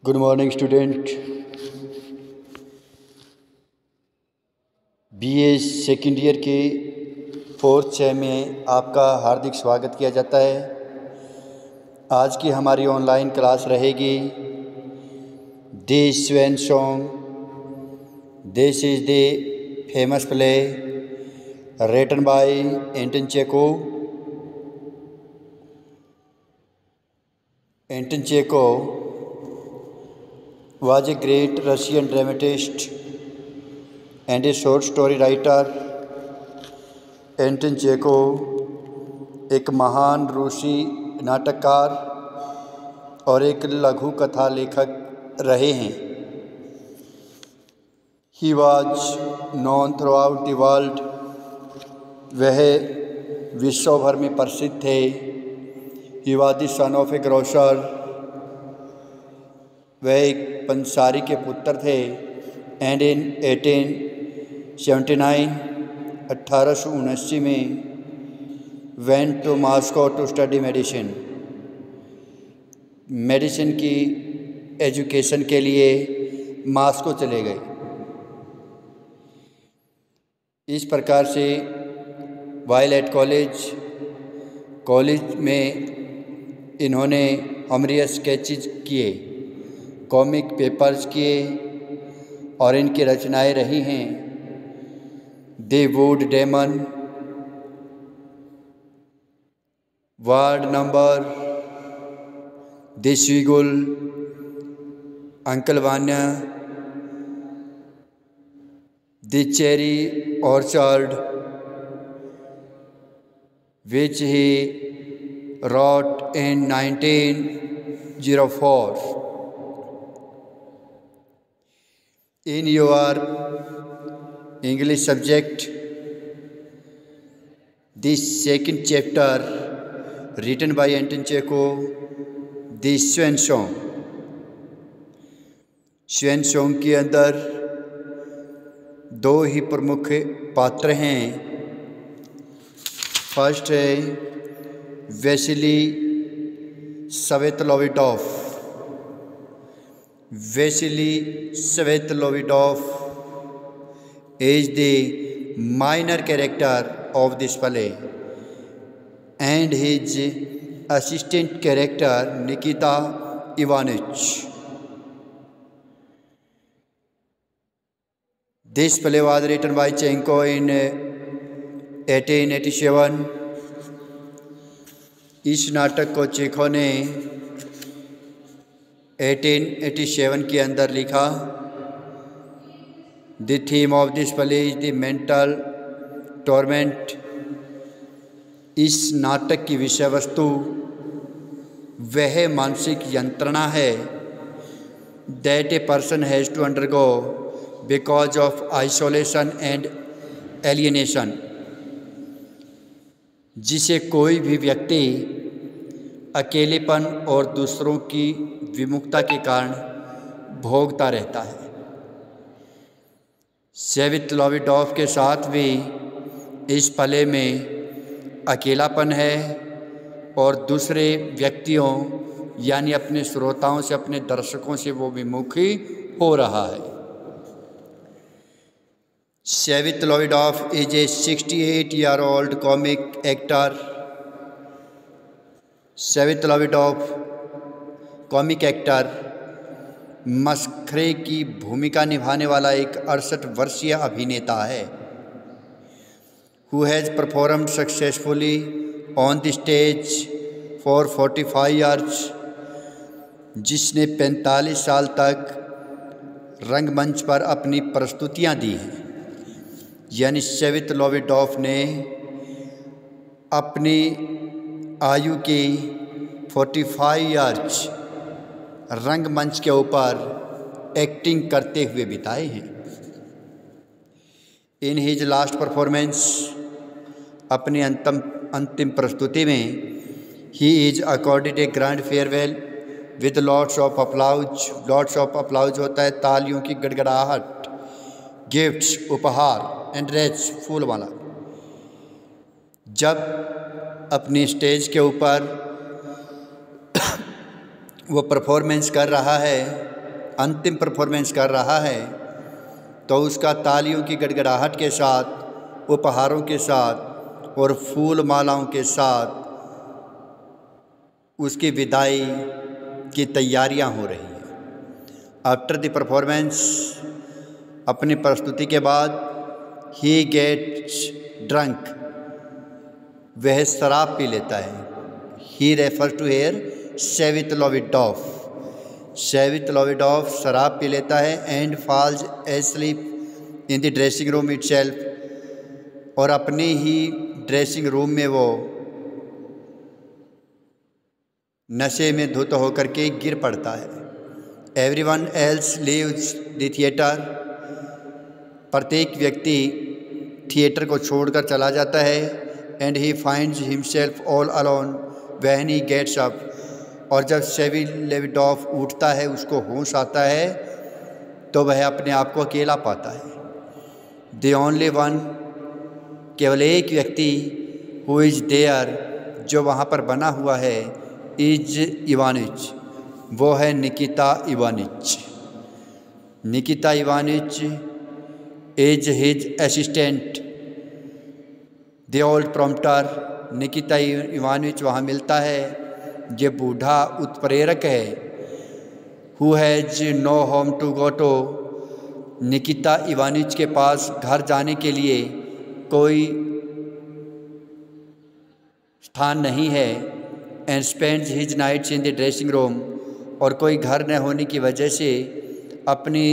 Good morning student. BA second year के fourth same में आपका हार्दिक स्वागत किया जाता है। आज की हमारी ऑनलाइन क्लास रहेगी the Sven song. This is the famous play written by Anton Chekhov. Anton Chekhov was a great Russian dramatist and a short story writer. Anton Chekhov एक महान रूसी नाटककार और एक लघु कथा लेखक रहे हैं। He was known through out the world. वह विश्व भर में प्रसिद्ध थे। He was the son of A grocer. वह एक पंसारी के पुत्र थे। एंड इन 1879 1879 में went to Moscow to study medicine. Medicine की एजुकेशन के लिए मॉस्को चले गए। इस प्रकार से वाइल एट कॉलेज में इन्होंने हमरियस स्केचेस किए, कॉमिक पेपर्स किए और इनकी रचनाएं रही हैं the wood demon, ward number, the seagull, uncle Vanya, the cherry orchard, which he wrote in 1904. In your English subject, this second chapter written by Anton Chekhov, the Swan Song. Swan Song के अंदर दो ही प्रमुख पात्र हैं। First है वेसिली सवेतलोविटोफ। वेसिली सवेतलोविटोफ is the minor character of this play and his assistant character Nikita Ivanich. This play was written by Chekhov in 1887। इस नाटक को चेखोव ने 1887 के अंदर लिखा। The theme of this play is the mental torment. इस नाटक की विषय वस्तु वह मानसिक यंत्रणा है that a person has to undergo because of isolation and alienation, जिसे कोई भी व्यक्ति अकेलेपन और दूसरों की विमुखता के कारण भोगता रहता है। सेवितलोविटोफ के साथ भी इस प्ले में अकेलापन है और दूसरे व्यक्तियों यानी अपने श्रोताओं से, अपने दर्शकों से वो विमुखी हो रहा है। Svetlovidov is a 68-year-old comic actor. Svetlovidov comic actor, मस्खरे की भूमिका निभाने वाला एक 68 वर्षीय अभिनेता है। Who has performed successfully on the stage for 45 years. जिसने 45 साल तक रंगमंच पर अपनी प्रस्तुतियां दी हैं। यानी सेवितलोविटोफ ने अपनी आयु की 45 ईयर्स रंगमंच के ऊपर एक्टिंग करते हुए बिताए हैं। इन हिज लास्ट परफॉर्मेंस, अपनी अंतिम प्रस्तुति में he is accorded a grand farewell with lots of applause. Lots of applause होता है तालियों की गड़गड़ाहट, गिफ्ट्स उपहार, एंड रेज फूलमाला। जब अपनी स्टेज के ऊपर वो परफॉर्मेंस कर रहा है अंतिम परफॉर्मेंस कर रहा है तो उसका तालियों की गड़गड़ाहट के साथ, उपहारों के साथ और फूल मालाओं के साथ उसकी विदाई की तैयारियां हो रही हैं। आफ्टर द परफॉर्मेंस, अपनी प्रस्तुति के बाद, ही गेट्स ड्रंक, वह शराब पी लेता है। He refer to here Svetlovidov, Svetlovidov शराब पी लेता है। And falls asleep in the dressing room itself, और अपने ही ड्रेसिंग रूम में वो नशे में धुत होकर के गिर पड़ता है। Everyone else leaves the theatre, प्रत्येक व्यक्ति थिएटर को छोड़कर चला जाता है। And he finds himself all alone when he gets up, और जब सेवितलोविडॉफ उठता है, उसको होश आता है, तो वह अपने आप को अकेला पाता है। द ओनली वन, केवल एक व्यक्ति, हु इज़ देयर, जो वहाँ पर बना हुआ है, इज इवानिच, वो है Nikita Ivanich. Nikita Ivanich is his assistant, the old prompter. Nikita Ivanich वहाँ मिलता है, ये बूढ़ा उत्प्रेरक है। Who has no home to go to, Nikita Ivanich के पास घर जाने के लिए कोई स्थान नहीं है। And spends his nights in the dressing room, और कोई घर न होने की वजह से अपनी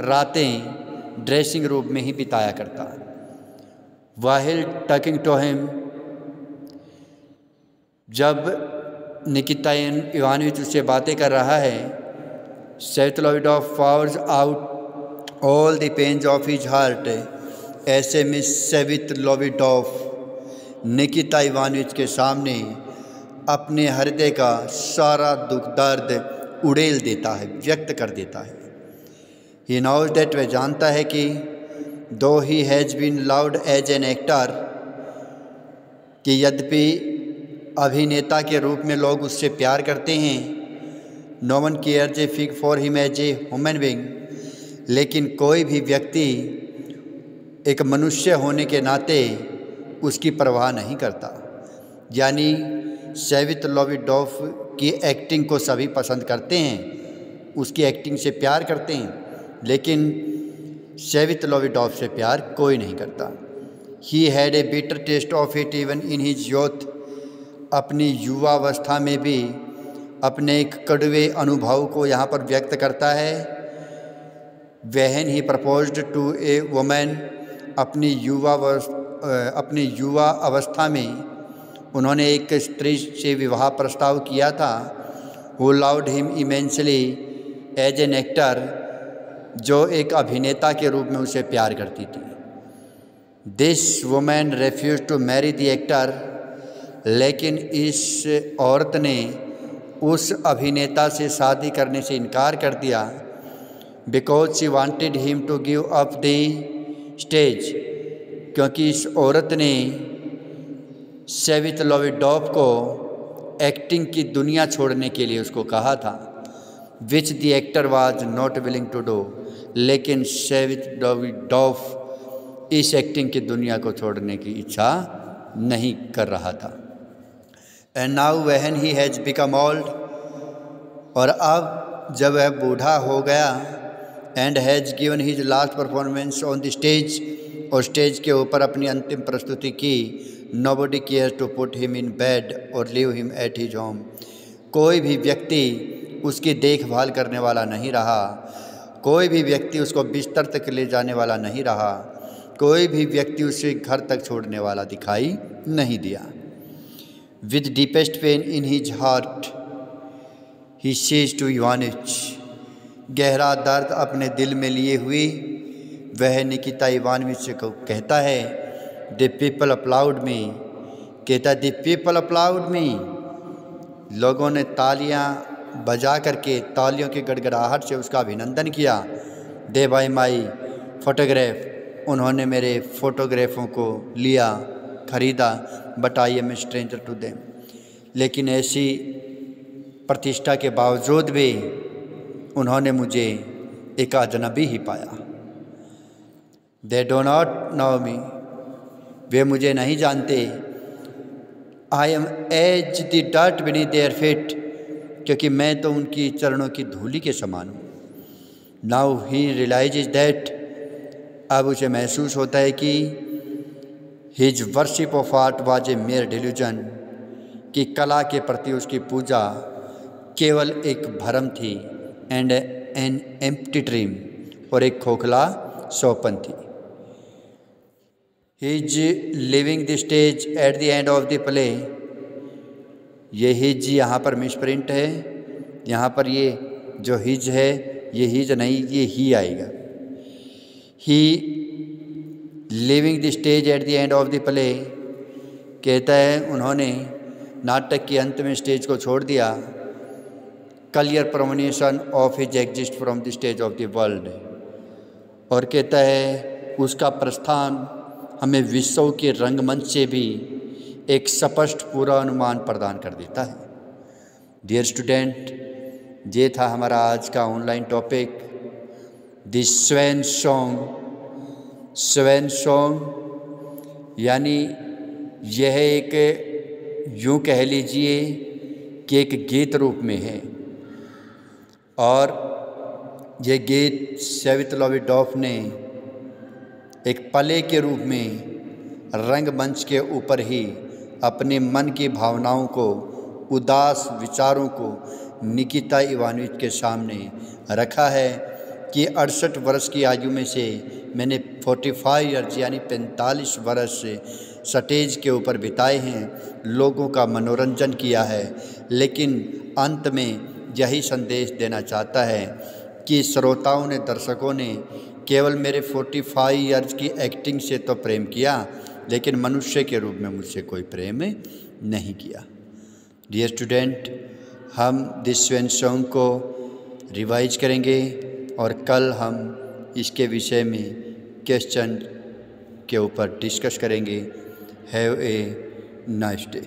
रातें ड्रेसिंग रूम में ही बिताया करता। वाहिल टॉकिंग टू हिम, जब निकिता इवानिच उससे बातें कर रहा है, सेवितलोविडॉफ pours out all the pains of his heart. ऐसे में सेवितलोविडॉफ निकिता इवानिच के सामने अपने हृदय का सारा दुख दर्द उड़ेल देता है, व्यक्त कर देता है। ही नोज दैट, वह जानता है कि though he has been loved as an actor, कि यद्यपि अभिनेता के रूप में लोग उससे प्यार करते हैं, no one cares a fig for him as a human being, लेकिन कोई भी व्यक्ति एक मनुष्य होने के नाते उसकी परवाह नहीं करता। यानी सेवितलोविडॉफ की एक्टिंग को सभी पसंद करते हैं, उसकी एक्टिंग से प्यार करते हैं, लेकिन सेवितलोविडॉफ से प्यार कोई नहीं करता। He had a bitter taste of it even in his youth, अपनी युवावस्था में भी अपने एक कड़वे अनुभव को यहाँ पर व्यक्त करता है। When he proposed to a woman, अपनी युवा अवस्था में उन्होंने एक स्त्री से विवाह प्रस्ताव किया था। Who loved him immensely as an actor, जो एक अभिनेता के रूप में उसे प्यार करती थी। This woman refuse to marry the actor, लेकिन इस औरत ने उस अभिनेता से शादी करने से इनकार कर दिया। Because she wanted him to give up the stage, क्योंकि इस औरत ने सेवितलोविडॉफ को एक्टिंग की दुनिया छोड़ने के लिए उसको कहा था, which the actor was not willing to do, लेकिन सेवितलोविडॉफ इस एक्टिंग की दुनिया को छोड़ने की इच्छा नहीं कर रहा था। And now when he has become old, और अब जब वह बूढ़ा हो गया, and has given his last performance on the stage, और स्टेज के ऊपर अपनी अंतिम प्रस्तुति की, nobody cares to put him in bed और leave him at his home, कोई भी व्यक्ति उसकी देखभाल करने वाला नहीं रहा, कोई भी व्यक्ति उसको बिस्तर तक ले जाने वाला नहीं रहा, कोई भी व्यक्ति उसे घर तक छोड़ने वाला दिखाई नहीं दिया। With deepest pain in his heart he says to Ivanich, गहरा दर्द अपने दिल में लिए हुई वह निकिता इवानिच को कहता है, द पीपल अप्लाउड मी, कहता द पीपल अप्लाउड मी, लोगों ने तालियां बजा करके, तालियों की गड़गड़ाहट से उसका अभिनंदन किया। दे बाय माई फोटोग्राफ, उन्होंने मेरे फ़ोटोग्राफों को लिया, ख़रीदा, but I am stranger to them, लेकिन ऐसी प्रतिष्ठा के बावजूद भी उन्होंने मुझे एक अजनबी ही पाया। They do not know me, वे मुझे नहीं जानते। I am as the dirt beneath their feet, क्योंकि मैं तो उनकी चरणों की धूलि के समान हूँ। नाउ ही रियलाइजेज दैट, अब उसे महसूस होता है कि his worship of art was a mayor delusion, कि कला के प्रति उसकी पूजा केवल एक भ्रम थी, एंड एन एम्प्टी ड्रीम, और एक खोखला सौपन थी। His living the stage at the end of the play, ये हिज यहाँ पर मिसप्रिंट है, यहाँ पर ये जो हिज है ये हिज नहीं, ये ही आएगा। He leaving the stage at the end of the play, कहता है उन्होंने नाटक के अंत में स्टेज को छोड़ दिया। Clear pronouncement of his exist from the stage of the world, और कहता है उसका प्रस्थान हमें विश्व के रंगमंच से भी एक स्पष्ट पूरा अनुमान प्रदान कर देता है। डियर स्टूडेंट, ये था हमारा आज का online topic, the swan song. Swan song यानी यह एक, यूँ कह लीजिए कि एक गीत रूप में है, और यह गीत सेवित लॉविडॉफ ने एक पले के रूप में रंगमंच के ऊपर ही अपने मन की भावनाओं को, उदास विचारों को निकिता इवानोविच के सामने रखा है कि 68 वर्ष की आयु में से मैंने 45 ईयर्स यानी 45 वर्ष स्टेज के ऊपर बिताए हैं, लोगों का मनोरंजन किया है, लेकिन अंत में यही संदेश देना चाहता है कि श्रोताओं ने, दर्शकों ने केवल मेरे 45 ईयर्स की एक्टिंग से तो प्रेम किया, लेकिन मनुष्य के रूप में मुझसे कोई प्रेम नहीं किया। डियर स्टूडेंट, हम दिस स्वैन सॉन्ग को रिवाइज करेंगे और कल हम इसके विषय में क्वेश्चन के ऊपर डिस्कस करेंगे। Have a nice day.